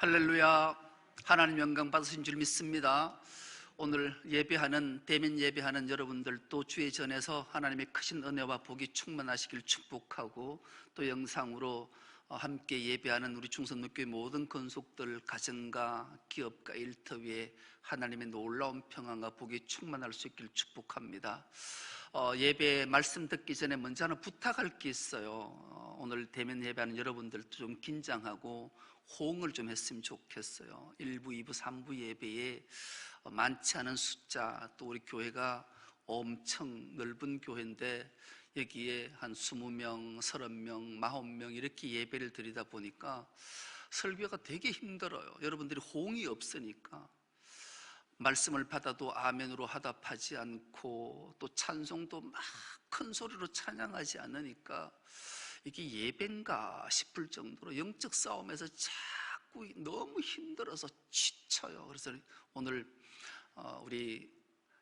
할렐루야. 하나님 영광 받으신 줄 믿습니다. 오늘 예배하는 대면 예배하는 여러분들도 주의 전에서 하나님의 크신 은혜와 복이 충만하시길 축복하고, 또 영상으로 함께 예배하는 우리 충성교회 모든 건속들, 가정과 기업과 일터 위에 하나님의 놀라운 평안과 복이 충만할 수 있길 축복합니다. 예배 말씀 듣기 전에 먼저 하나 부탁할 게 있어요. 오늘 대면 예배하는 여러분들도 좀 긴장하고 호응을 좀 했으면 좋겠어요. 1부, 2부, 3부 예배에 많지 않은 숫자, 또 우리 교회가 엄청 넓은 교회인데 여기에 한 20명, 30명, 40명 이렇게 예배를 드리다 보니까 설교가 되게 힘들어요. 여러분들이 호응이 없으니까 말씀을 받아도 아멘으로 화답하지 않고, 또 찬송도 막 큰 소리로 찬양하지 않으니까 이게 예배인가 싶을 정도로 영적 싸움에서 자꾸 너무 힘들어서 지쳐요. 그래서 오늘 우리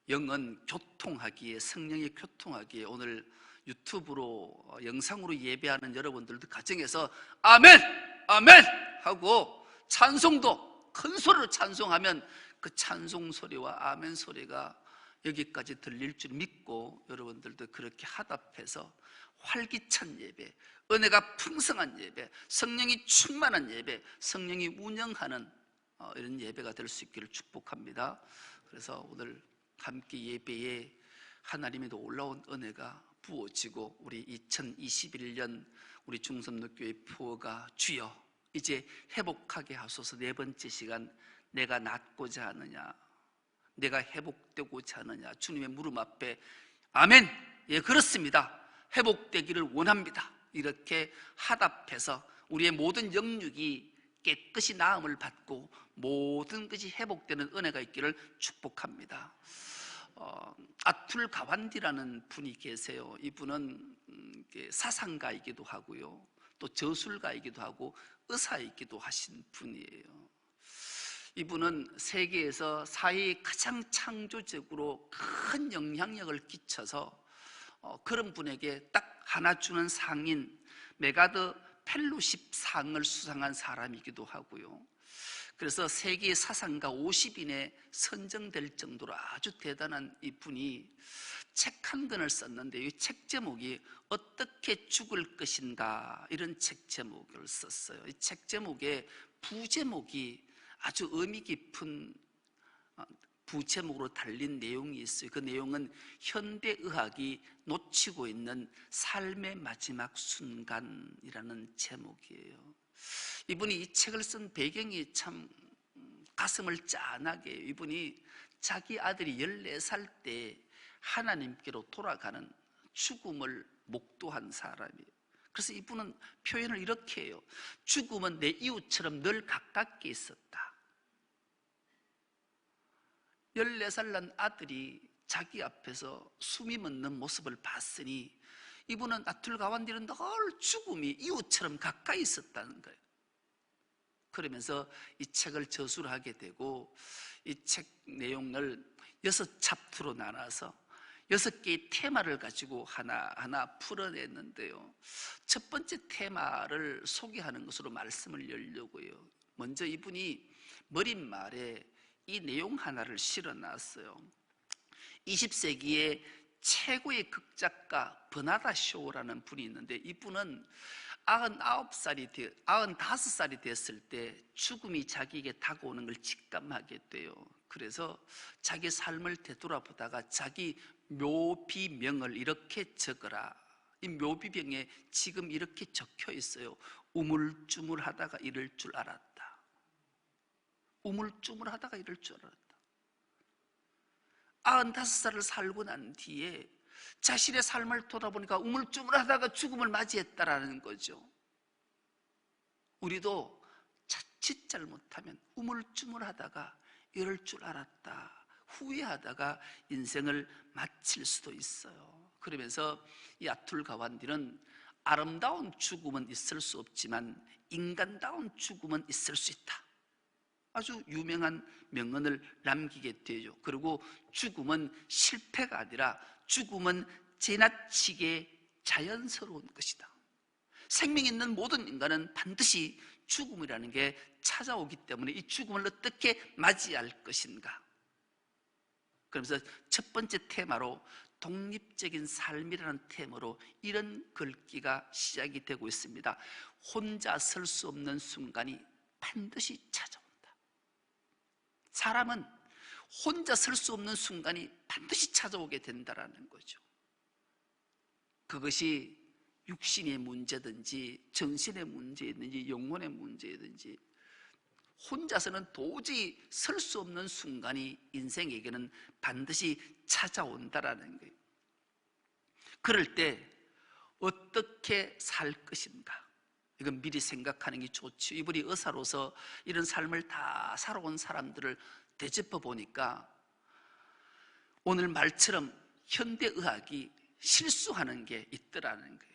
영은 교통하기에, 성령이 교통하기에 오늘 유튜브로 영상으로 예배하는 여러분들도 가정에서 아멘! 아멘! 하고 찬송도 큰 소리로 찬송하면 그 찬송 소리와 아멘 소리가 여기까지 들릴 줄 믿고, 여러분들도 그렇게 화답해서 활기찬 예배, 은혜가 풍성한 예배, 성령이 충만한 예배, 성령이 운영하는 이런 예배가 될 수 있기를 축복합니다. 그래서 오늘 함께 예배에 하나님의 놀라운 은혜가 부어지고, 우리 2021년 우리 중섬로교회 부어가 주여 이제 회복하게 하소서. 네 번째 시간, 내가 낫고자 하느냐, 내가 회복되고자 하느냐, 주님의 무릎 앞에 아멘, 예 그렇습니다, 회복되기를 원합니다, 이렇게 화답해서 우리의 모든 영육이 깨끗이 나음을 받고 모든 것이 회복되는 은혜가 있기를 축복합니다. 아툴 가완디라는 분이 계세요. 이분은 사상가이기도 하고요, 또 저술가이기도 하고 의사이기도 하신 분이에요. 이분은 세계에서 사회에 가장 창조적으로 큰 영향력을 끼쳐서 그런 분에게 딱 하나 주는 상인 메가더 펠로십 상을 수상한 사람이기도 하고요. 그래서 세계 사상가 50인에 선정될 정도로 아주 대단한 이분이 책 한 권을 썼는데, 이 책 제목이 어떻게 죽을 것인가, 이런 책 제목을 썼어요. 이 책 제목에 부제목이 아주 의미 깊은 부제목으로 달린 내용이 있어요. 그 내용은 현대의학이 놓치고 있는 삶의 마지막 순간이라는 제목이에요. 이분이 이 책을 쓴 배경이 참 가슴을 짠하게 해요. 이분이 자기 아들이 14살 때 하나님께로 돌아가는 죽음을 목도한 사람이에요. 그래서 이분은 표현을 이렇게 해요. 죽음은 내 이웃처럼 늘 가깝게 있었다. 14살 난 아들이 자기 앞에서 숨이 멎는 모습을 봤으니 이분은 아툴 가완디는 늘 죽음이 이웃처럼 가까이 있었다는 거예요. 그러면서 이 책을 저술을 하게 되고, 이 책 내용을 6챕터로 나눠서 6개의 테마를 가지고 하나하나 풀어냈는데요, 첫 번째 테마를 소개하는 것으로 말씀을 열려고요. 먼저 이분이 머릿말에 이 내용 하나를 실어놨어요. 20세기의 최고의 극작가 버나다 쇼라는 분이 있는데, 이분은 95살이 됐을 때 죽음이 자기에게 다가오는 걸 직감하게 돼요. 그래서 자기 삶을 되돌아보다가 자기 묘비명을 이렇게 적어라. 이 묘비명에 지금 이렇게 적혀 있어요. 우물쭈물하다가 이럴 줄 알았다. 우물쭈물하다가 이럴 줄 알았다. 95살을 살고 난 뒤에 자신의 삶을 돌아보니까 우물쭈물하다가 죽음을 맞이했다라는 거죠. 우리도 자칫 잘못하면 우물쭈물하다가 이럴 줄 알았다, 후회하다가 인생을 마칠 수도 있어요. 그러면서 이 아툴 가완디는 아름다운 죽음은 있을 수 없지만 인간다운 죽음은 있을 수 있다, 아주 유명한 명언을 남기게 되죠. 그리고 죽음은 실패가 아니라 죽음은 지나치게 자연스러운 것이다. 생명 있는 모든 인간은 반드시 죽음이라는 게 찾아오기 때문에 이 죽음을 어떻게 맞이할 것인가. 그러면서 첫 번째 테마로 독립적인 삶이라는 테마로 이런 글귀가 시작이 되고 있습니다. 혼자 설 수 없는 순간이 반드시 찾아온다. 사람은 혼자 설 수 없는 순간이 반드시 찾아오게 된다는 거죠. 그것이 육신의 문제든지 정신의 문제든지 영혼의 문제든지 혼자서는 도저히 설 수 없는 순간이 인생에게는 반드시 찾아온다라는 거예요. 그럴 때 어떻게 살 것인가? 이건 미리 생각하는 게 좋죠. 이분이 의사로서 이런 삶을 다 살아온 사람들을 되짚어 보니까 오늘 말처럼 현대의학이 실수하는 게 있더라는 거예요.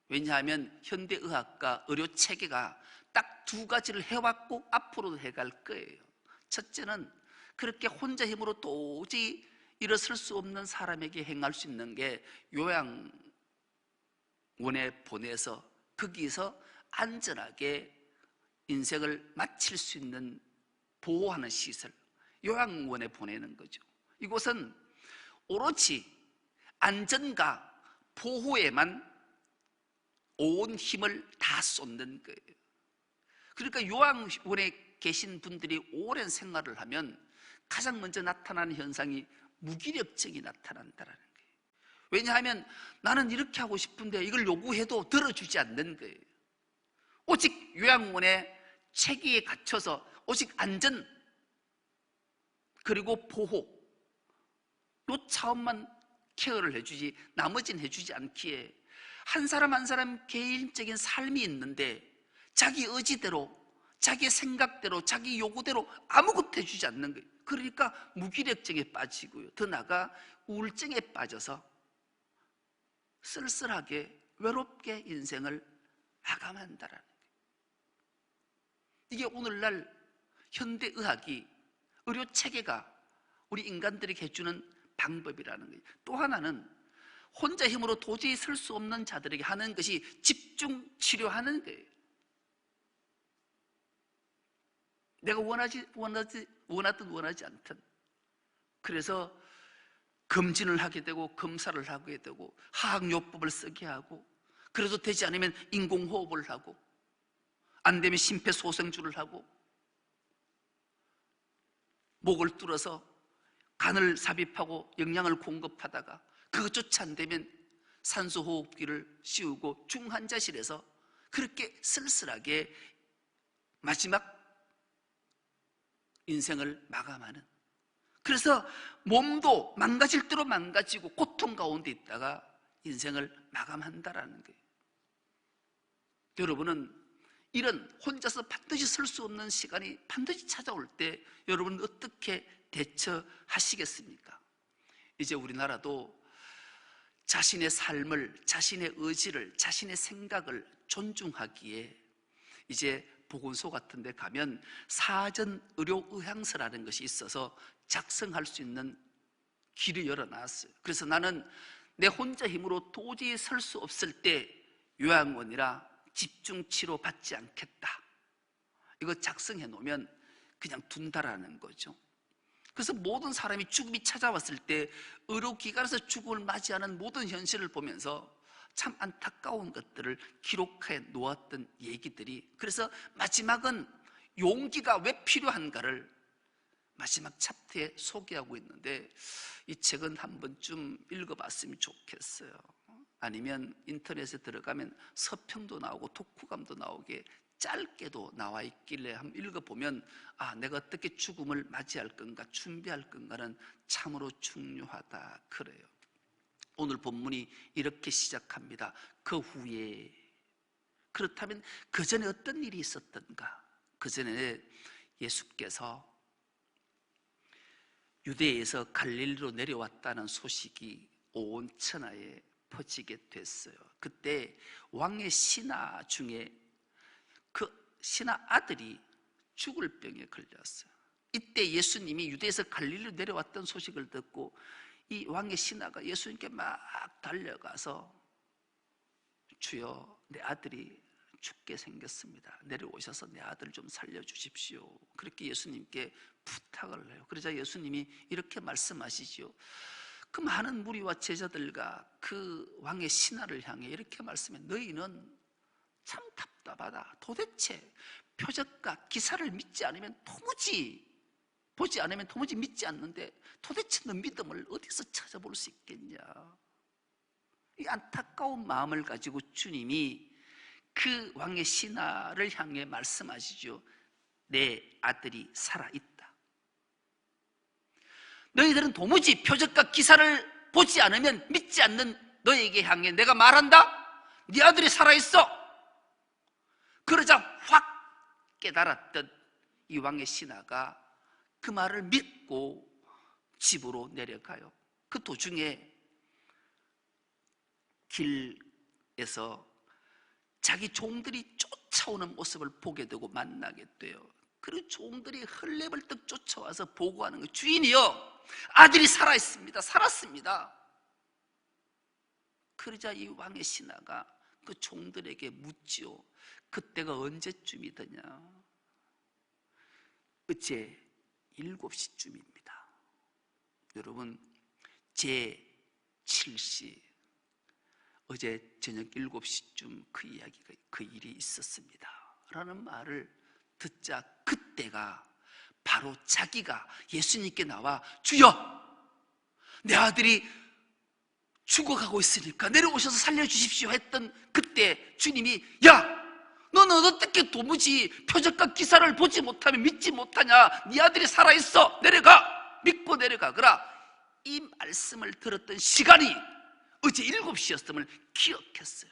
왜냐하면 현대의학과 의료체계가 딱 두 가지를 해왔고 앞으로도 해갈 거예요. 첫째는 그렇게 혼자 힘으로 도저히 일어설 수 없는 사람에게 행할 수 있는 게 요양원에 보내서 거기서 안전하게 인생을 마칠 수 있는 보호하는 시설, 요양원에 보내는 거죠. 이곳은 오로지 안전과 보호에만 온 힘을 다 쏟는 거예요. 그러니까 요양원에 계신 분들이 오랜 생활을 하면 가장 먼저 나타나는 현상이 무기력증이 나타난다는 거예요. 왜냐하면 나는 이렇게 하고 싶은데 이걸 요구해도 들어주지 않는 거예요. 오직 요양원의 체계에 갇혀서 오직 안전 그리고 보호 요 차원만 케어를 해주지 나머지는 해주지 않기에 한 사람 한 사람 개인적인 삶이 있는데 자기 의지대로 자기 생각대로 자기 요구대로 아무것도 해주지 않는 거예요. 그러니까 무기력증에 빠지고요, 더 나아가 우울증에 빠져서 쓸쓸하게 외롭게 인생을 마감한다라는 거예요. 이게 오늘날 현대의학이 의료체계가 우리 인간들에게 해주는 방법이라는 거예요. 또 하나는 혼자 힘으로 도저히 설 수 없는 자들에게 하는 것이 집중 치료하는 거예요. 내가 원하든 원하지 않든 그래서 검진을 하게 되고 검사를 하게 되고 화학요법을 쓰게 하고 그래도 되지 않으면 인공호흡을 하고 안 되면 심폐소생술을 하고 목을 뚫어서 간을 삽입하고 영양을 공급하다가 그것조차 안 되면 산소호흡기를 씌우고 중환자실에서 그렇게 쓸쓸하게 마지막 인생을 마감하는, 그래서 몸도 망가질 대로 망가지고 고통 가운데 있다가 인생을 마감한다라는 거예요. 여러분은 이런 혼자서 반드시 설 수 없는 시간이 반드시 찾아올 때 여러분은 어떻게 대처하시겠습니까? 이제 우리나라도 자신의 삶을, 자신의 의지를, 자신의 생각을 존중하기에 이제 보건소 같은 데 가면 사전 의료 의향서라는 것이 있어서 작성할 수 있는 길을 열어놨어요. 그래서 나는 내 혼자 힘으로 도저히 설 수 없을 때 요양원이라 집중치료 받지 않겠다, 이거 작성해 놓으면 그냥 둔다라는 거죠. 그래서 모든 사람이 죽음이 찾아왔을 때 의료기관에서 죽음을 맞이하는 모든 현실을 보면서 참 안타까운 것들을 기록해 놓았던 얘기들이, 그래서 마지막은 용기가 왜 필요한가를 마지막 챕터에 소개하고 있는데 이 책은 한 번쯤 읽어봤으면 좋겠어요. 아니면 인터넷에 들어가면 서평도 나오고 독후감도 나오게 짧게도 나와 있길래 한번 읽어보면 아, 내가 어떻게 죽음을 맞이할 건가, 준비할 건가는 참으로 중요하다 그래요. 오늘 본문이 이렇게 시작합니다. 그 후에, 그렇다면 그 전에 어떤 일이 있었던가? 그 전에 예수께서 유대에서 갈릴리로 내려왔다는 소식이 온 천하에 퍼지게 됐어요. 그때 왕의 신하 중에 그 신하 아들이 죽을 병에 걸렸어요. 이때 예수님이 유대에서 갈릴리로 내려왔던 소식을 듣고 이 왕의 신하가 예수님께 막 달려가서 주여, 내 아들이 죽게 생겼습니다. 내려오셔서 내 아들 좀 살려주십시오. 그렇게 예수님께 부탁을 해요. 그러자 예수님이 이렇게 말씀하시죠. 그 많은 무리와 제자들과 그 왕의 신하를 향해 이렇게 말씀해. 너희는 참 답답하다. 도대체 표적과 기사를 믿지 않으면 도무지, 보지 않으면 도무지 믿지 않는데 도대체 너 믿음을 어디서 찾아볼 수 있겠냐. 이 안타까운 마음을 가지고 주님이 그 왕의 신하를 향해 말씀하시죠. 내 아들이 살아있다. 너희들은 도무지 표적과 기사를 보지 않으면 믿지 않는 너에게 향해 내가 말한다. 네 아들이 살아있어. 그러자 확 깨달았던 이 왕의 신하가 그 말을 믿고 집으로 내려가요. 그 도중에 길에서 자기 종들이 쫓아오는 모습을 보게 되고 만나게 돼요. 그 종들이 헐레벌떡 쫓아와서 보고하는 거예요. 주인이요, 아들이 살아있습니다. 살았습니다. 그러자 이 왕의 신하가 그 종들에게 묻지요. 그때가 언제쯤이더냐. 어제 7시쯤입니다. 여러분, 제 7시 어제 저녁 7시쯤 그 이야기가, 그 일이 있었습니다 라는 말을 듣자 그때가 바로 자기가 예수님께 나와 주여, 내 아들이 죽어가고 있으니까 내려오셔서 살려주십시오 했던 그때 주님이 야, 너는 어떻게 도무지 표적과 기사를 보지 못하면 믿지 못하냐. 네 아들이 살아있어. 내려가. 믿고 내려가거라. 이 말씀을 들었던 시간이 어제 7시였음을 기억했어요.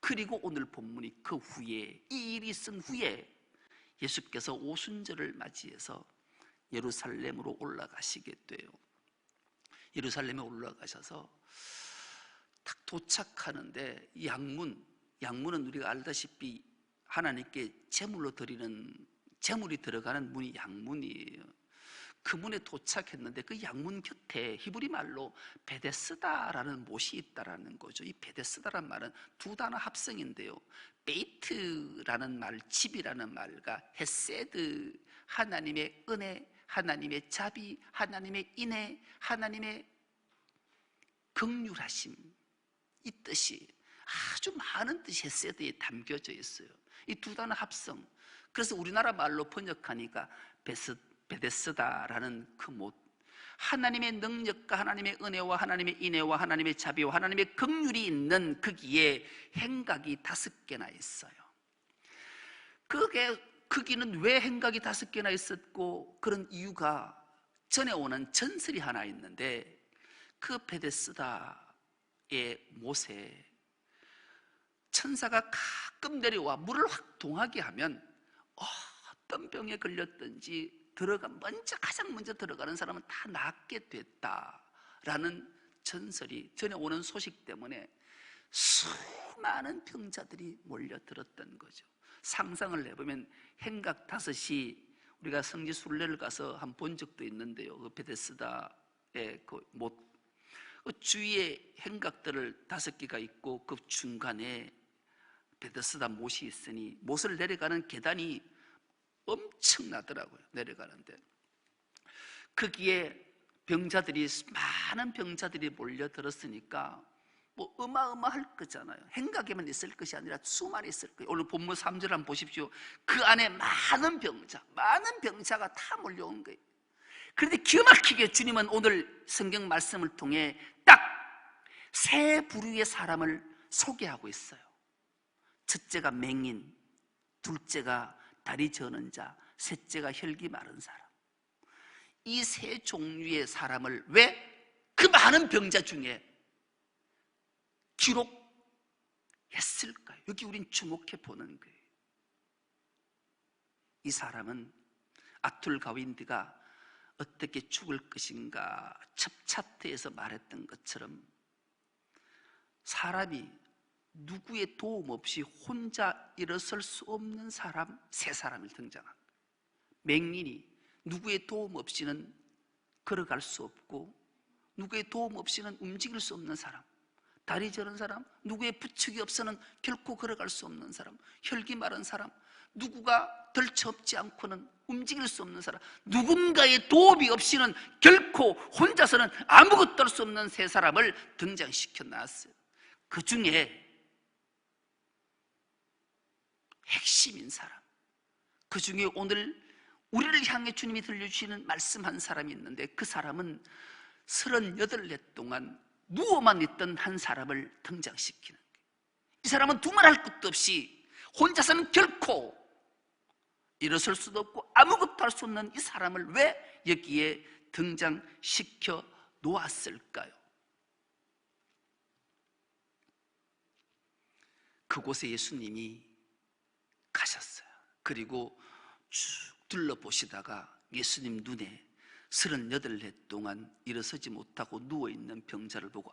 그리고 오늘 본문이 그 후에, 이 일이 있은 후에 예수께서 오순절을 맞이해서 예루살렘으로 올라가시게 돼요. 예루살렘에 올라가셔서 딱 도착하는데 양문은 우리가 알다시피 하나님께 제물이 들어가는 문이 양문이에요. 그 문에 도착했는데 그 양문 곁에 히브리 말로 베데스다라는 못이 있다라는 거죠. 이 베데스다라는 말은 두 단어 합성인데요. 베이트라는 말, 집이라는 말과 헤세드, 하나님의 은혜, 하나님의 자비, 하나님의 인애, 하나님의 긍휼하심, 이 뜻이 아주 많은 뜻이 헤세드에 담겨져 있어요. 이 두 단어 합성. 그래서 우리나라 말로 번역하니까 베데스다라는 그 못, 하나님의 능력과 하나님의 은혜와 하나님의 인애와 하나님의 자비와 하나님의 긍휼이 있는 거기에 행각이 5개나 있어요. 그게 거기는 왜 행각이 5개나 있었고 그런 이유가 전에 오는 전설이 하나 있는데, 그 베데스다의 못에 천사가 가끔 내려와 물을 확 동하게 하면 어떤 병에 걸렸든지 가장 먼저 들어가는 사람은 다 낫게 됐다라는 전설이, 전에 오는 소식 때문에 수많은 병자들이 몰려들었던 거죠. 상상을 해보면 행각 5이, 우리가 성지 순례를 가서 한 본 적도 있는데요. 그 베데스다의 그 못, 그 주위에 행각들을 5개가 있고 그 중간에 베데스다 못이 있으니 못을 내려가는 계단이 엄청나더라고요. 내려가는데 거기에 많은 병자들이 몰려들었으니까 뭐 어마어마할 거잖아요. 행각에만 있을 것이 아니라 수많이 있을 거예요. 오늘 본문 3절 한번 보십시오. 그 안에 많은 병자가 다 몰려온 거예요. 그런데 기가 막히게 주님은 오늘 성경 말씀을 통해 딱 3 부류의 사람을 소개하고 있어요. 첫째가 맹인, 둘째가 다리 저는 자, 셋째가 혈기 마른 사람. 이 3 종류의 사람을 왜 그 많은 병자 중에 기록했을까요? 여기 우린 주목해 보는 거예요. 이 사람은 아툴 가윈드가 어떻게 죽을 것인가 첫 차트에서 말했던 것처럼 사람이 누구의 도움 없이 혼자 일어설 수 없는 사람 3사람이 등장합니다. 맹인이 누구의 도움 없이는 걸어갈 수 없고 누구의 도움 없이는 움직일 수 없는 사람. 다리 저는 사람, 누구의 부축이 없어는 결코 걸어갈 수 없는 사람, 혈기 마른 사람, 누구가 덜쳐업지 않고는 움직일 수 없는 사람, 누군가의 도움이 없이는 결코 혼자서는 아무것도 할 수 없는 세 사람을 등장시켜 놨어요. 그 중에 핵심인 사람, 그 중에 오늘 우리를 향해 주님이 들려주시는 말씀 한 사람이 있는데, 그 사람은 38해 동안 누워만 있던 한 사람을 등장시키는 거예요. 이 사람은 두말할 것도 없이 혼자서는 결코 일어설 수도 없고 아무것도 할 수 없는 이 사람을 왜 여기에 등장시켜 놓았을까요? 그곳에 예수님이 가셨어요. 그리고 쭉 둘러보시다가 예수님 눈에 38해 동안 일어서지 못하고 누워있는 병자를 보고,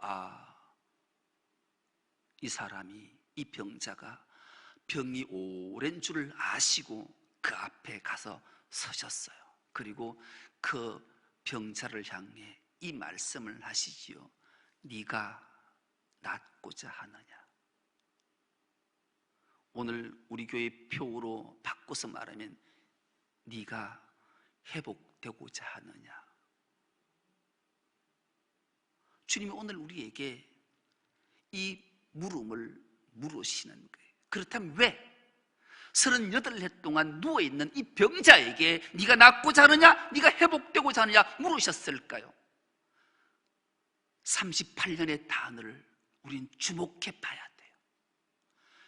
이 사람이, 이 병자가 병이 오랜 줄을 아시고 그 앞에 가서 서셨어요. 그리고 그 병자를 향해 이 말씀을 하시지요. 네가 낫고자 하느냐? 오늘 우리 교회 표어로 바꿔서 말하면 네가 회복되고자 하느냐? 주님이 오늘 우리에게 이 물음을 물으시는 거예요. 그렇다면 왜 38해 동안 누워있는 이 병자에게 네가 낫고자 하느냐, 네가 회복되고자 하느냐 물으셨을까요? 38년의 단어를 우린 주목해 봐야 돼요.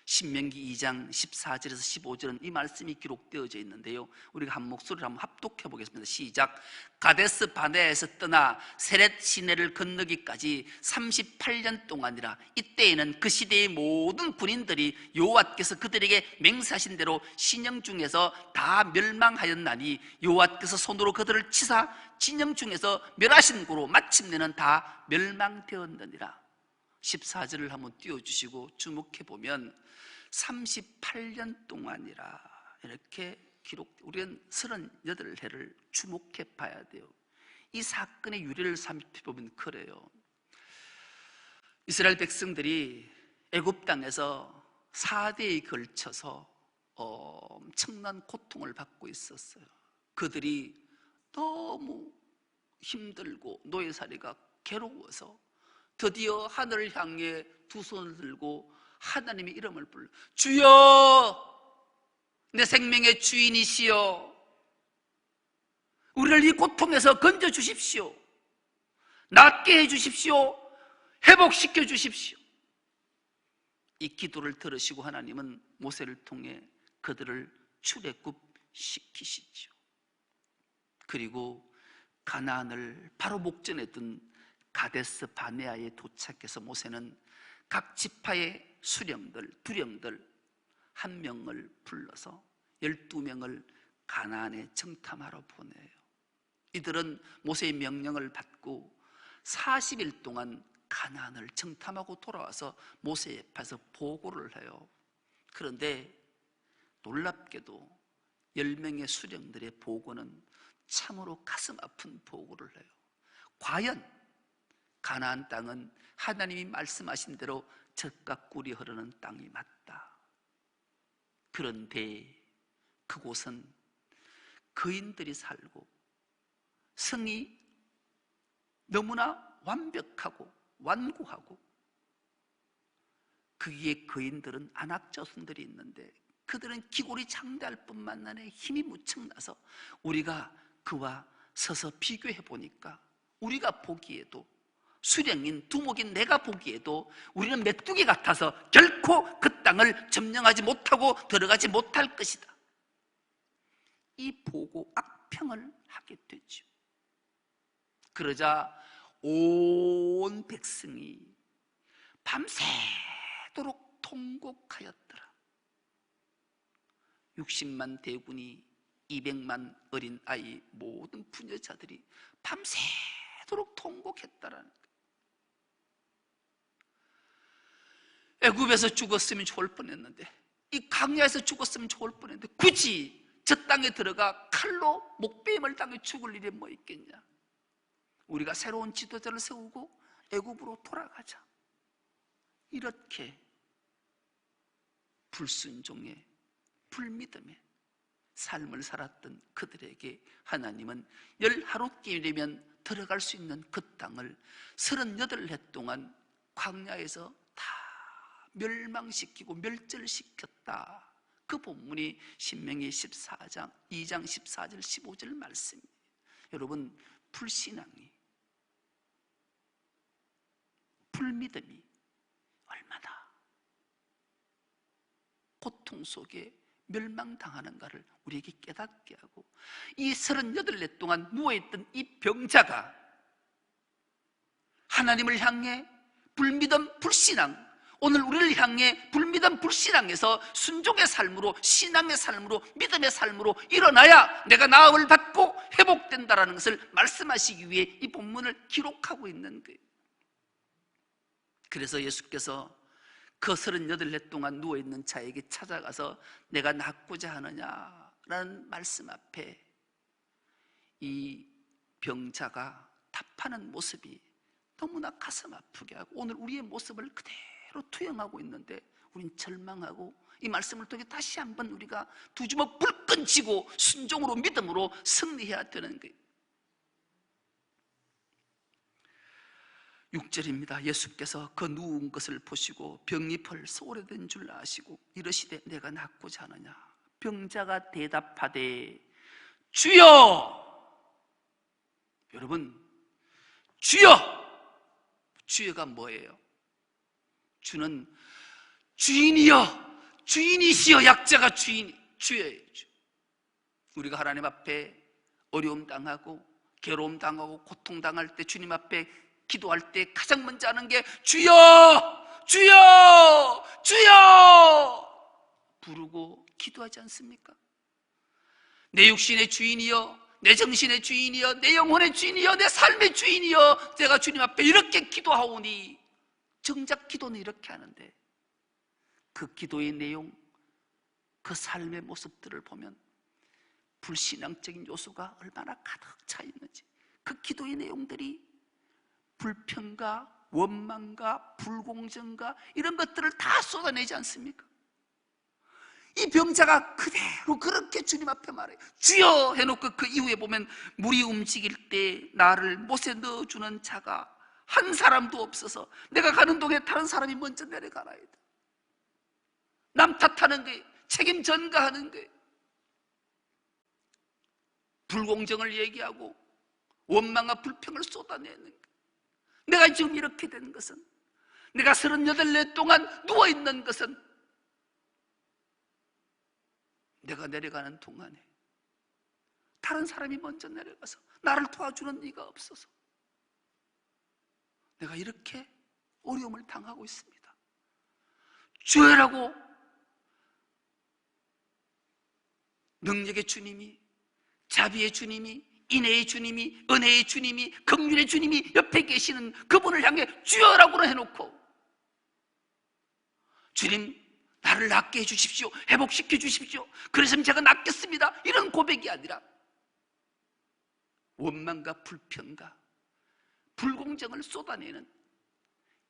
신명기 2장 14절에서 15절은 이 말씀이 기록되어져 있는데요, 우리가 한 목소리를 한번 합독해 보겠습니다. 시작. 가데스 바네아에서 떠나 세렛 시내를 건너기까지 38년 동안이라. 이때에는 그 시대의 모든 군인들이 여호와께서 그들에게 맹세하신 대로 신영 중에서 다 멸망하였나니 여호와께서 손으로 그들을 치사 진영 중에서 멸하신 고로 마침내는 다 멸망되었느니라. 14절을 한번 띄워주시고 주목해 보면 38년 동안이라 이렇게 기록, 우리는 38해를 주목해 봐야 돼요. 이 사건의 유래를 살펴보면 그래요. 이스라엘 백성들이 애굽 땅에서 4대에 걸쳐서 엄청난 고통을 받고 있었어요. 그들이 너무 힘들고 노예살이가 괴로워서 드디어 하늘을 향해 두 손을 들고 하나님의 이름을 불러, 주여, 내 생명의 주인이시여, 우리를 이 고통에서 건져주십시오, 낫게 해주십시오, 회복시켜 주십시오. 이 기도를 들으시고 하나님은 모세를 통해 그들을 출애굽시키시죠. 그리고 가나안을 바로 목전에 둔 가데스 바네아에 도착해서 모세는 각 지파의 수령들, 두령들 한 명을 불러서 12명을 가나안에 정탐하러 보내요. 이들은 모세의 명령을 받고 40일 동안 가나안을 정탐하고 돌아와서 모세 앞에서 보고를 해요. 그런데 놀랍게도 10명의 수령들의 보고는 참으로 가슴 아픈 보고를 해요. 과연 가나안 땅은 하나님이 말씀하신 대로 젖과 꿀이 흐르는 땅이 맞다. 그런데 그곳은 거인들이 살고 성이 너무나 완벽하고 완고하고, 거기에 거인들은 안악자손들이 있는데 그들은 기골이 장대할 뿐만 아니라 힘이 무척 나서 우리가 그와 서서 비교해 보니까 우리가 보기에도, 수령인 두목인 내가 보기에도 우리는 메뚜기 같아서 결코 그 땅을 점령하지 못하고 들어가지 못할 것이다. 이 보고 악평을 하게 되죠. 그러자 온 백성이 밤새도록 통곡하였더라. 60만 대군이 200만 어린 아이 모든 부녀자들이 밤새도록 통곡했다라는 거예요. 애굽에서 죽었으면 좋을 뻔했는데, 이 강야에서 죽었으면 좋을 뻔했는데 굳이 저 땅에 들어가 칼로 목베임을 당해 죽을 일이 뭐 있겠냐. 우리가 새로운 지도자를 세우고 애굽으로 돌아가자. 이렇게 불순종의 불믿음의 삶을 살았던 그들에게 하나님은 10하루쯤이면 들어갈 수 있는 그 땅을 38해 동안 광야에서 다 멸망시키고 멸절시켰다. 그 본문이 신명기 14장 2장 14절 15절 말씀이에요. 여러분, 불신앙이, 불믿음이 얼마나 고통 속에 멸망당하는가를 우리에게 깨닫게 하고, 이 38해 동안 누워있던 이 병자가 하나님을 향해 불믿음, 불신앙, 오늘 우리를 향해 불믿음, 불신앙에서 순종의 삶으로, 신앙의 삶으로, 믿음의 삶으로 일어나야 내가 나음을 받고 회복된다라는 것을 말씀하시기 위해 이 본문을 기록하고 있는 거예요. 그래서 예수께서 그 38해 동안 누워있는 자에게 찾아가서 내가 낫고자 하느냐라는 말씀 앞에 이 병자가 답하는 모습이 너무나 가슴 아프게 하고, 오늘 우리의 모습을 그대로 투영하고 있는데 우린 절망하고, 이 말씀을 통해 다시 한번 우리가 두 주먹 불끈 쥐고 순종으로, 믿음으로 승리해야 되는 거예요. 6절입니다. 예수께서 그 누운 것을 보시고 병이 벌써 오래된 줄 아시고 이르시되 내가 낫고자 하느냐. 병자가 대답하되 주여. 여러분, 주여! 주여가 뭐예요? 주는 주인이여, 주인이시여. 약자가 주여예요. 우리가 하나님 앞에 어려움 당하고 괴로움 당하고 고통 당할 때, 주님 앞에 기도할 때 가장 먼저 하는 게 주여, 주여, 주여 부르고 기도하지 않습니까? 내 육신의 주인이여, 내 정신의 주인이여, 내 영혼의 주인이여, 내 삶의 주인이여, 내가 주님 앞에 이렇게 기도하오니. 정작 기도는 이렇게 하는데 그 기도의 내용, 그 삶의 모습들을 보면 불신앙적인 요소가 얼마나 가득 차 있는지, 그 기도의 내용들이 불평과 원망과 불공정과 이런 것들을 다 쏟아내지 않습니까? 이 병자가 그대로 그렇게 주님 앞에 말해요. 주여 해놓고 그 이후에 보면 물이 움직일 때 나를 못에 넣어주는 자가 한 사람도 없어서 내가 가는 동에 다른 사람이 먼저 내려가라야 돼. 남 탓하는 거예요. 책임 전가하는 거예요. 불공정을 얘기하고 원망과 불평을 쏟아내는 거예요. 내가 지금 이렇게 된 것은, 내가 38년 동안 누워있는 것은, 내가 내려가는 동안에 다른 사람이 먼저 내려가서 나를 도와주는 이가 없어서 내가 이렇게 어려움을 당하고 있습니다. 주여라고 능력의 주님이, 자비의 주님이, 인애의 주님이, 은혜의 주님이, 긍휼의 주님이 옆에 계시는 그분을 향해 주여라고는 해놓고, 주님 나를 낫게 해주십시오, 회복시켜 주십시오, 그래서 제가 낫겠습니다, 이런 고백이 아니라 원망과 불평과 불공정을 쏟아내는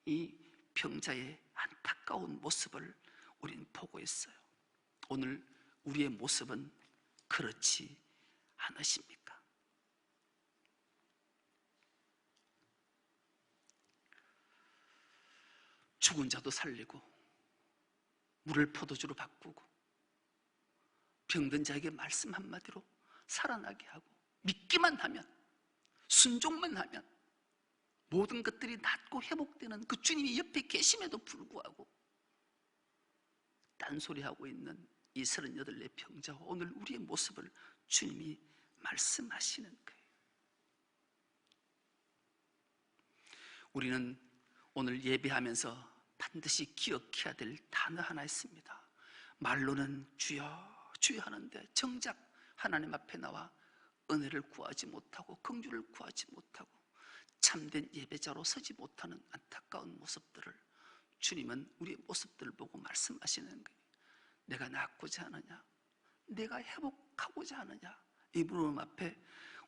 이 병자의 안타까운 모습을 우리는 보고 있어요. 오늘 우리의 모습은 그렇지 않으십니까? 죽은 자도 살리고 물을 포도주로 바꾸고 병든 자에게 말씀 한마디로 살아나게 하고, 믿기만 하면, 순종만 하면 모든 것들이 낫고 회복되는 그 주님이 옆에 계심에도 불구하고 딴소리하고 있는 이 38의 병자와 오늘 우리의 모습을 주님이 말씀하시는 거예요. 우리는 오늘 예배하면서 반드시 기억해야 될 단어 하나 있습니다. 말로는 주여 주여 하는데 정작 하나님 앞에 나와 은혜를 구하지 못하고 긍휼을 구하지 못하고 참된 예배자로 서지 못하는 안타까운 모습들을 주님은 우리의 모습들을 보고 말씀하시는 거예요. 내가 낫고자 하느냐, 내가 회복하고자 하느냐. 이 물음 앞에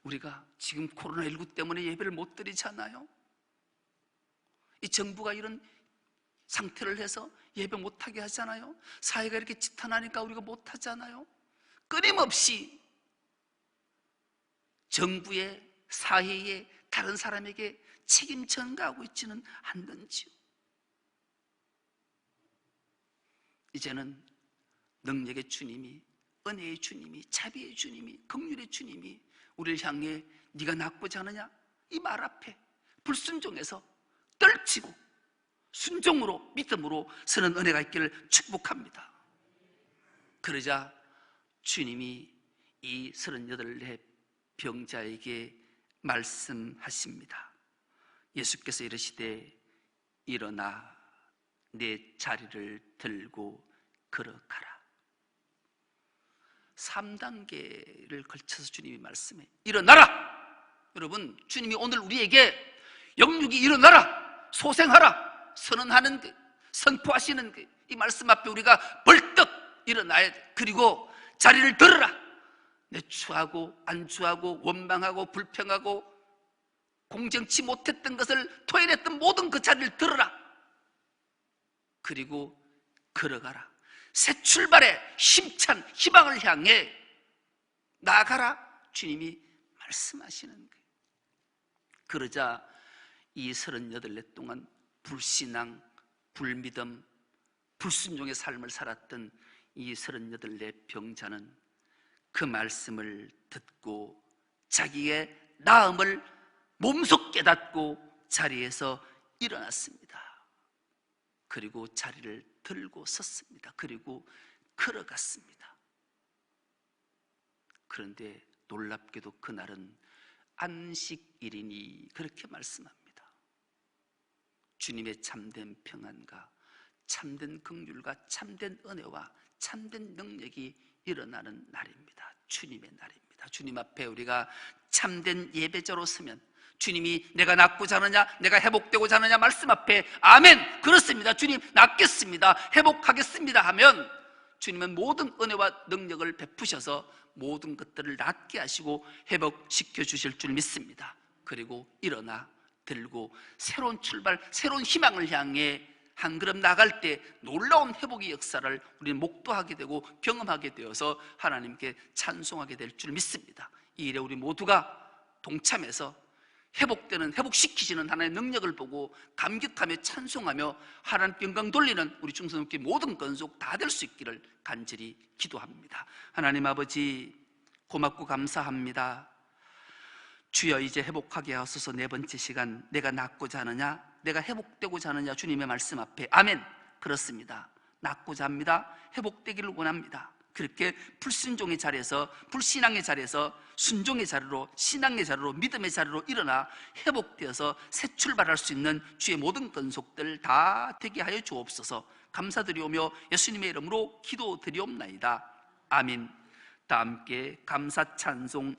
우리가 지금 코로나19 때문에 예배를 못 드리잖아요. 이 정부가 이런 상태를 해서 예배 못하게 하잖아요. 사회가 이렇게 지탄하니까 우리가 못하잖아요. 끊임없이 정부에, 사회에, 다른 사람에게 책임 전가하고 있지는 않는지요. 이제는 능력의 주님이, 은혜의 주님이, 자비의 주님이, 긍휼의 주님이 우리를 향해 네가 낫고자 하느냐? 이 말 앞에 불순종해서 떨치고 순종으로, 믿음으로 서는 은혜가 있기를 축복합니다. 그러자 주님이 이 38 병자에게 말씀하십니다. 예수께서 이르시되 일어나 내 자리를 들고 걸어가라. 3단계를 걸쳐서 주님이 말씀해 일어나라. 여러분, 주님이 오늘 우리에게 영육이 일어나라, 소생하라 선언하는 그, 선포하시는 그, 이 말씀 앞에 우리가 벌떡 일어나야 돼. 그리고 자리를 들어라. 내추하고 안추하고 원망하고 불평하고 공정치 못했던 것을 토해냈던 모든 그 자리를 들어라. 그리고 걸어가라. 새 출발의 힘찬 희망을 향해 나아가라. 주님이 말씀하시는 거예요. 그러자 이 38년 동안 불신앙, 불믿음, 불순종의 삶을 살았던 이 38 병자는 그 말씀을 듣고 자기의 나음을 몸소 깨닫고 자리에서 일어났습니다. 그리고 자리를 들고 섰습니다. 그리고 걸어갔습니다. 그런데 놀랍게도 그날은 안식일이니 그렇게 말씀합니다. 주님의 참된 평안과 참된 긍휼과 참된 은혜와 참된 능력이 일어나는 날입니다. 주님의 날입니다. 주님 앞에 우리가 참된 예배자로 서면 주님이 내가 낫고자 하느냐, 내가 회복되고자 하느냐 말씀 앞에 아멘, 그렇습니다, 주님 낫겠습니다, 회복하겠습니다 하면 주님은 모든 은혜와 능력을 베푸셔서 모든 것들을 낫게 하시고 회복시켜 주실 줄 믿습니다. 그리고 일어나 들고 새로운 출발, 새로운 희망을 향해 한 걸음 나갈 때 놀라운 회복의 역사를 우리는 목도하게 되고 경험하게 되어서 하나님께 찬송하게 될 줄 믿습니다. 이 일에 우리 모두가 동참해서 회복되는, 회복시키시는 하나님의 능력을 보고 감격하며 찬송하며 하나님께 영광 돌리는 우리 중성교회 모든 건속 다 될 수 있기를 간절히 기도합니다. 하나님 아버지, 고맙고 감사합니다. 주여, 이제 회복하게 하소서. 네 번째 시간, 내가 낫고자 하느냐, 내가 회복되고자 하느냐, 주님의 말씀 앞에 아멘, 그렇습니다. 낫고자 합니다. 회복되기를 원합니다. 그렇게 불순종의 자리에서, 불신앙의 자리에서 순종의 자리로, 신앙의 자리로, 믿음의 자리로 일어나 회복되어서 새 출발할 수 있는 주의 모든 건속들 다 되게 하여 주옵소서. 감사드리오며 예수님의 이름으로 기도드리옵나이다. 아멘. 다 함께 감사 찬송